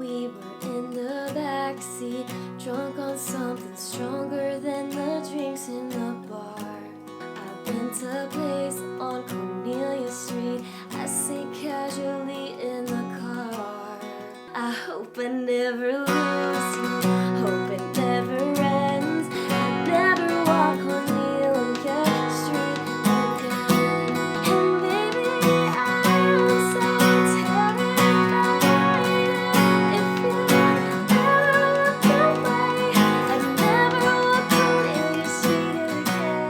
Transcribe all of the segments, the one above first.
We were in the backseat, drunk on something stronger than the drinks in the bar. I went to a place on Cornelia Street. I say casually in the car, I hope I never lose you, hope it never ends. I never walk Cornelia Street again. And baby, I'm so terrified. If you never look away, I'd never walk Cornelia Street again.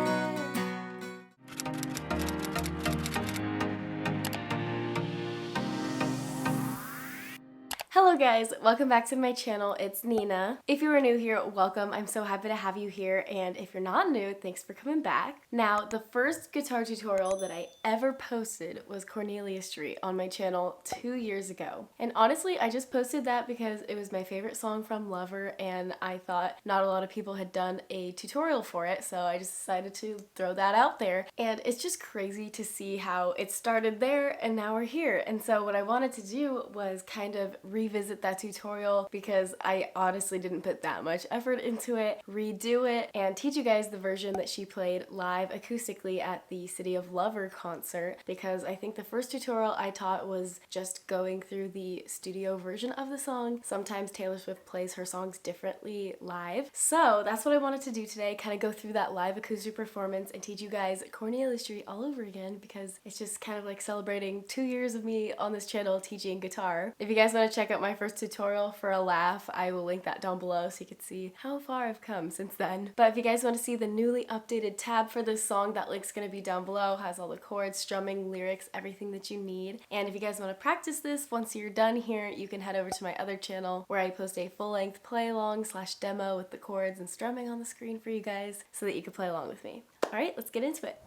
Hello guys, welcome back to my channel. It's Nina. If you are new here, welcome. I'm so happy to have you here, and if you're not new, thanks for coming back. Now, the first guitar tutorial that I ever posted was Cornelia Street on my channel 2 years ago. And honestly, I just posted that because it was my favorite song from Lover, and I thought not a lot of people had done a tutorial for it, so I just decided to throw that out there. And it's just crazy to see how it started there and now we're here. And so what I wanted to do was kind of revisit that tutorial because I honestly didn't put that much effort into it, redo it, and teach you guys the version that she played live acoustically at the City of Lover concert, because I think the first tutorial I taught was just going through the studio version of the song. Sometimes Taylor Swift plays her songs differently live. So that's what I wanted to do today, kind of go through that live acoustic performance and teach you guys Cornelia Street all over again, because it's just kind of like celebrating 2 years of me on this channel teaching guitar. If you guys want to check out my first tutorial for a laugh, I will link that down below so you can see how far I've come since then. But if you guys want to see the newly updated tab for this song, that link's going to be down below. Has all the chords, strumming, lyrics, everything that you need. And if you guys want to practice this once you're done here, you can head over to my other channel where I post a full-length play-along / demo with the chords and strumming on the screen for you guys so that you can play along with me. Alright, let's get into it.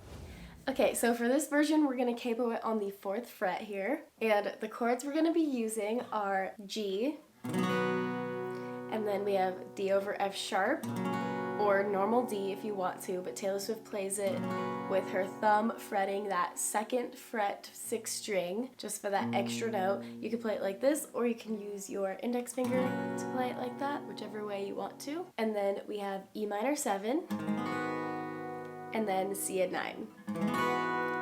Okay, so for this version, we're going to capo it on the 4th fret here, and the chords we're going to be using are G, and then we have D over F sharp, or normal D if you want to, but Taylor Swift plays it with her thumb fretting that 2nd fret 6th string, just for that extra note. You can play it like this, or you can use your index finger to play it like that, whichever way you want to. And then we have E minor 7, and then C at 9.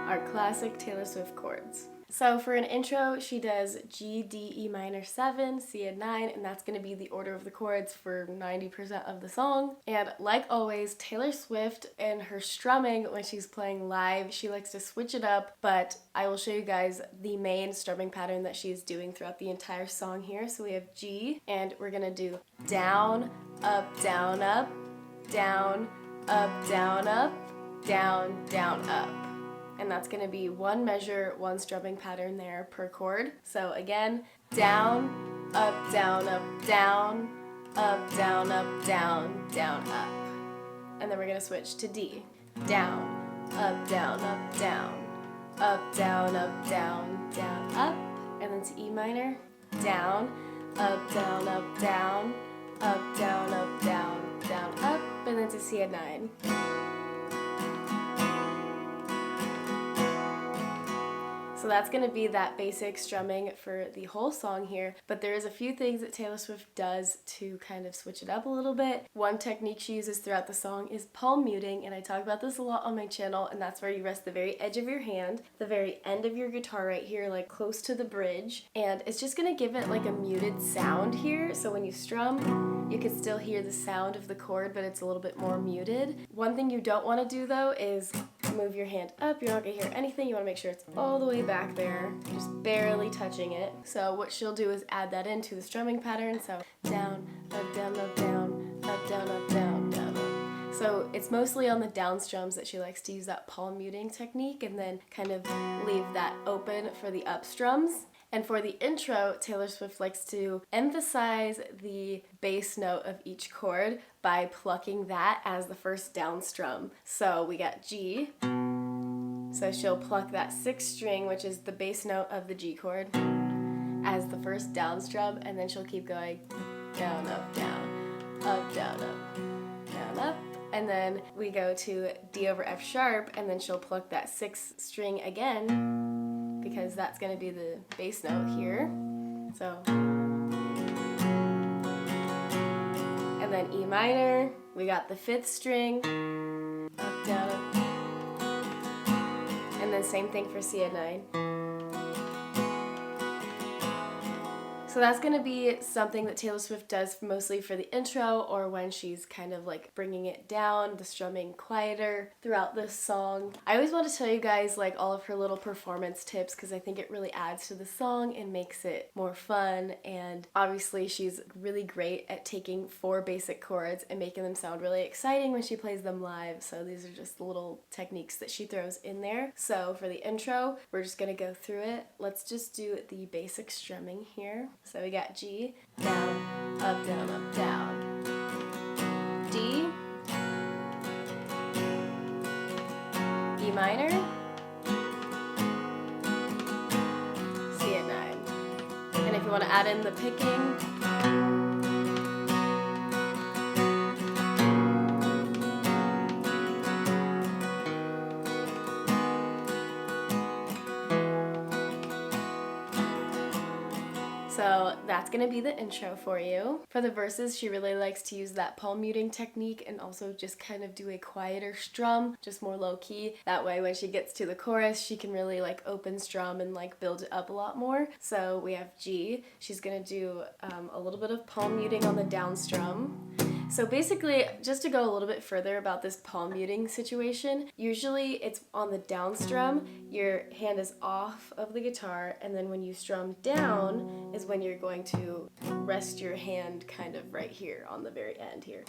Our classic Taylor Swift chords. So for an intro, she does G, D, E minor 7, C at 9, and that's going to be the order of the chords for 90% of the song. And like always, Taylor Swift and her strumming when she's playing live, she likes to switch it up, but I will show you guys the main strumming pattern that she's doing throughout the entire song here. So we have G, and we're going to do down, up, down, up, down, up, down, up, down, down, up. And that's going to be one measure, one strumming pattern there per chord. So again, down, up, down, up, down, up, down, up, down, down, up. And then we're going to switch to D. Down, up, down, up, down, up, down, up, down, down, up. And then to E minor, down, up, down, up, down, up, down, up, down, down, up. And then to C at 9. So that's going to be that basic strumming for the whole song here, but there is a few things that Taylor Swift does to kind of switch it up a little bit. One technique she uses throughout the song is palm muting, and I talk about this a lot on my channel, and that's where you rest the very edge of your hand, the very end of your guitar right here, like close to the bridge, and it's just going to give it like a muted sound here, so when you strum, you can still hear the sound of the chord, but it's a little bit more muted. One thing you don't want to do though is move your hand up. You're not going to hear anything. You want to make sure it's all the way back there, just barely touching it. So what she'll do is add that into the strumming pattern. So down, up, down, up, down, up, down, up, down, down, up. So it's mostly on the down strums that she likes to use that palm muting technique, and then kind of leave that open for the up strums. And for the intro, Taylor Swift likes to emphasize the bass note of each chord by plucking that as the first down strum. So we got G, so she'll pluck that 6th string, which is the bass note of the G chord, as the first down strum, and then she'll keep going down, up, down, up, down, up, down, up. And then we go to D over F sharp, and then she'll pluck that 6th string again, because that's going to be the bass note here. So then E minor, we got the 5th string, up, down, up, and then same thing for C at 9. So that's going to be something that Taylor Swift does mostly for the intro or when she's kind of like bringing it down, the strumming quieter throughout this song. I always want to tell you guys like all of her little performance tips because I think it really adds to the song and makes it more fun, and obviously she's really great at taking 4 basic chords and making them sound really exciting when she plays them live. So these are just the little techniques that she throws in there. So for the intro, we're just going to go through it. Let's just do the basic strumming here. So we got G, down, up, down, up, down. D, E minor, C at 9. And if you want to add in the picking, so that's going to be the intro for you. For the verses, she really likes to use that palm muting technique and also just kind of do a quieter strum, just more low key. That way when she gets to the chorus, she can really like open strum and like build it up a lot more. So we have G. She's going to do a little bit of palm muting on the down strum. So basically, just to go a little bit further about this palm muting situation, usually it's on the down strum, your hand is off of the guitar, and then when you strum down is when you're going to rest your hand kind of right here on the very end here.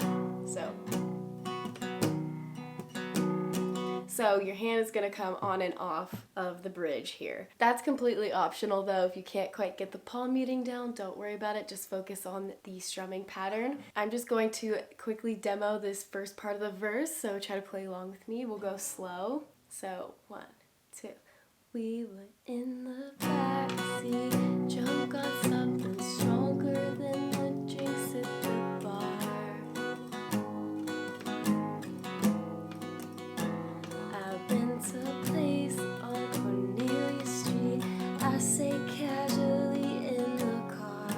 So your hand is going to come on and off of the bridge here. That's completely optional though. If you can't quite get the palm muting down, don't worry about it. Just focus on the strumming pattern. I'm just going to quickly demo this first part of the verse, so try to play along with me. We'll go slow. So 1, 2. We were in the backseat, drunk on something stronger than the drinks at the bar. I've been to a place on Cornelia Street, I say casually in the car.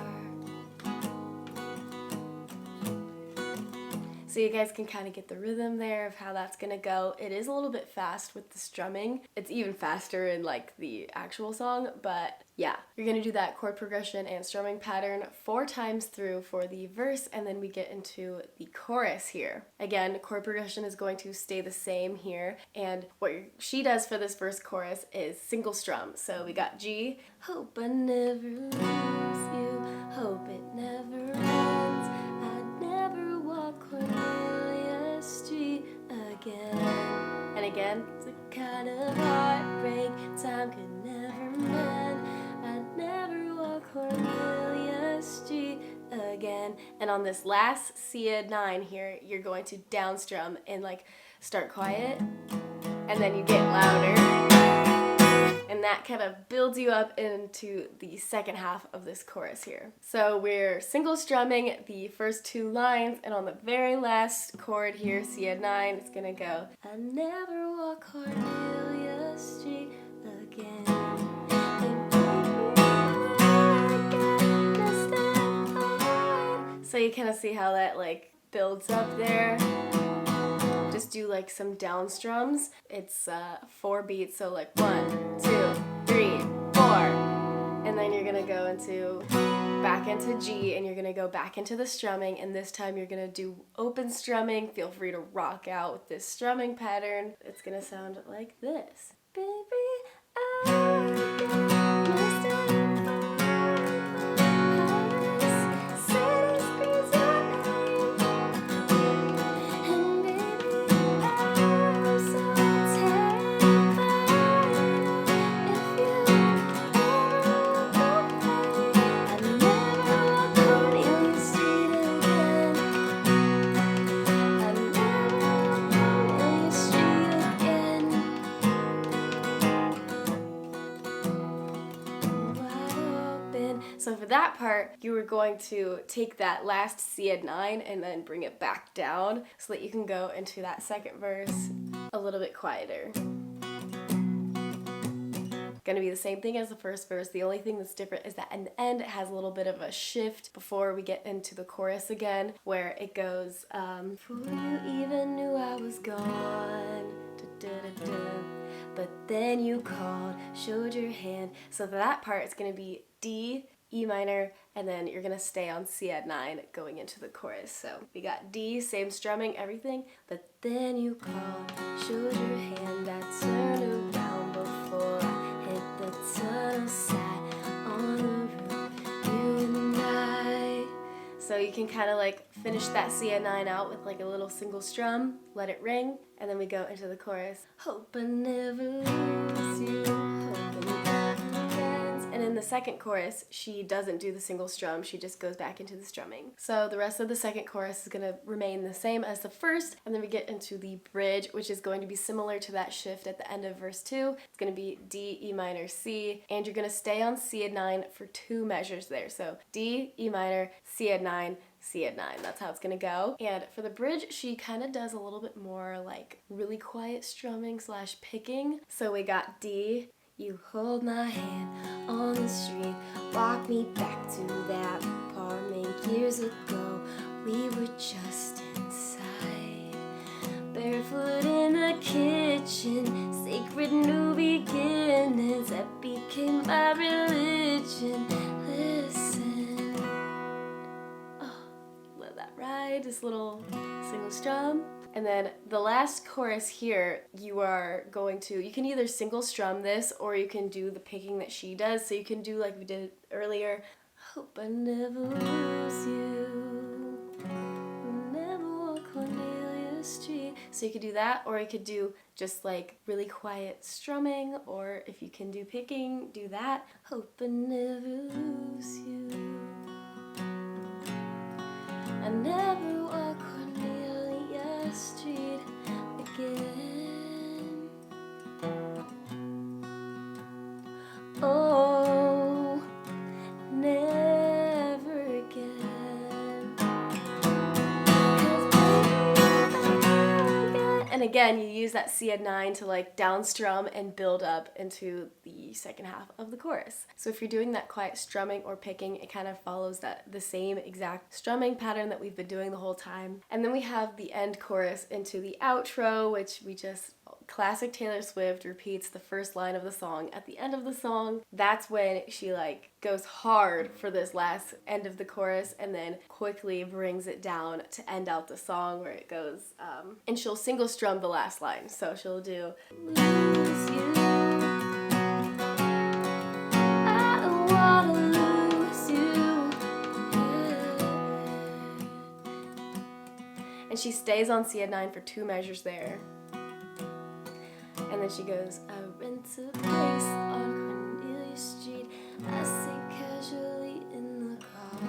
So you guys can kind of get the rhythm there of how that's gonna go. It is a little bit fast with the strumming. It's even faster in like the actual song, but yeah, you're gonna do that chord progression and strumming pattern 4 times through for the verse, and then we get into the chorus here. Again, chord progression is going to stay the same here, and what she does for this verse chorus is single strum. So we got G, hope I never lose you, hope it never ends, I'd never walk Cornelia Street again. And again, it's a kind of heartbreak time could never mend, I'd never walk Cornelia Street again. And on this last C at 9 here, you're going to down strum and like start quiet, and then you get louder. And that kind of builds you up into the second half of this chorus here. So we're single strumming the first 2 lines, and on the very last chord here, C at 9, it's gonna go, I never walk Cornelia Street again. So you kind of see how that like builds up there. Just do like some down strums. It's 4 beats, so like 1, 2, 3, 4, and then you're gonna go into back into G, and you're gonna go back into the strumming, and this time you're gonna do open strumming. Feel free to rock out with this strumming pattern. It's gonna sound like this. Baby, so for that part, you were going to take that last C at 9 and then bring it back down so that you can go into that second verse a little bit quieter. gonna be the same thing as the first verse. The only thing that's different is that in the end it has a little bit of a shift before we get into the chorus again, where it goes, before you even knew I was gone, but then you called, showed your hand. So that part is gonna be D, E minor, and then you're gonna stay on C add 9 going into the chorus. So we got D, same strumming, everything, but then you called, showed your hand, I turned around before I hit the tunnel, sat on the roof, you and I. So you can kind of like finish that C add 9 out with like a little single strum, let it ring, and then we go into the chorus. Hope I never lose you, hope I never ends. And in the second chorus, she doesn't do the single strum, she just goes back into the strumming. So the rest of the second chorus is gonna remain the same as the first, and then we get into the bridge, which is going to be similar to that shift at the end of verse 2. It's gonna be D, E minor, C, and you're gonna stay on C add 9 for 2 measures there. So D, E minor, C add 9, C add 9. That's how it's gonna go. And for the bridge, she kind of does a little bit more like really quiet strumming / picking. So we got D, you hold my hand on the street, walk me back to that apartment years ago. We were just inside, barefoot in the kitchen, sacred new beginnings that became my religion. Listen, oh, let that ride, this little single strum. And then the last chorus here, you can either single strum this or you can do the picking that she does. So you can do like we did earlier, hope I never lose you, never walk Cornelia Street. So you could do that, or you could do just like really quiet strumming, or if you can do picking, do that. Hope I never lose you, I never walk Cornelia Street again. Oh, never again. 'Cause and again, you use that C add 9 to like down strum and build up into the second half of the chorus. So if you're doing that quiet strumming or picking, it kind of follows the same exact strumming pattern that we've been doing the whole time. And then we have the end chorus into the outro, which we just, classic Taylor Swift, repeats the first line of the song at the end of the song. That's when she like goes hard for this last end of the chorus and then quickly brings it down to end out the song, where it goes, and she'll single strum the last line. So she'll do, lose you, I don't wanna lose you, yeah. And she stays on C add 9 for 2 measures there. And then she goes, I rent a place on Cornelia Street, I sit casually in the car.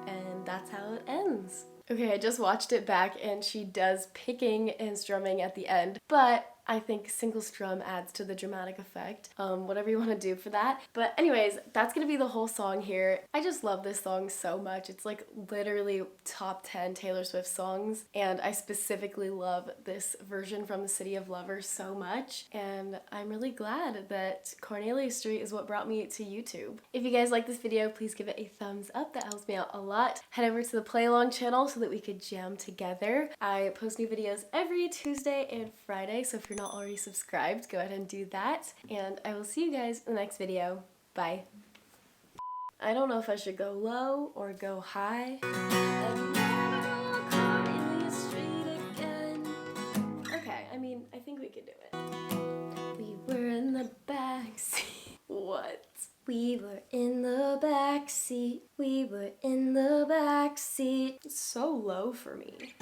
And that's how it ends. Okay, I just watched it back and she does picking and strumming at the end, but I think single strum adds to the dramatic effect. Whatever you want to do for that. But anyways, that's gonna be the whole song here. I just love this song so much. It's like literally top 10 Taylor Swift songs, and I specifically love this version from The City of Lovers so much, and I'm really glad that Cornelia Street is what brought me to YouTube. If you guys like this video, please give it a thumbs up. That helps me out a lot. Head over to the play along channel so that we could jam together. I post new videos every Tuesday and Friday, so if you're not already subscribed, go ahead and do that, and I will see you guys in the next video. Bye. I don't know if I should go low or go high. Okay, I mean, I think we could do it. We were in the backseat. What? We were in the backseat. We were in the backseat. It's so low for me.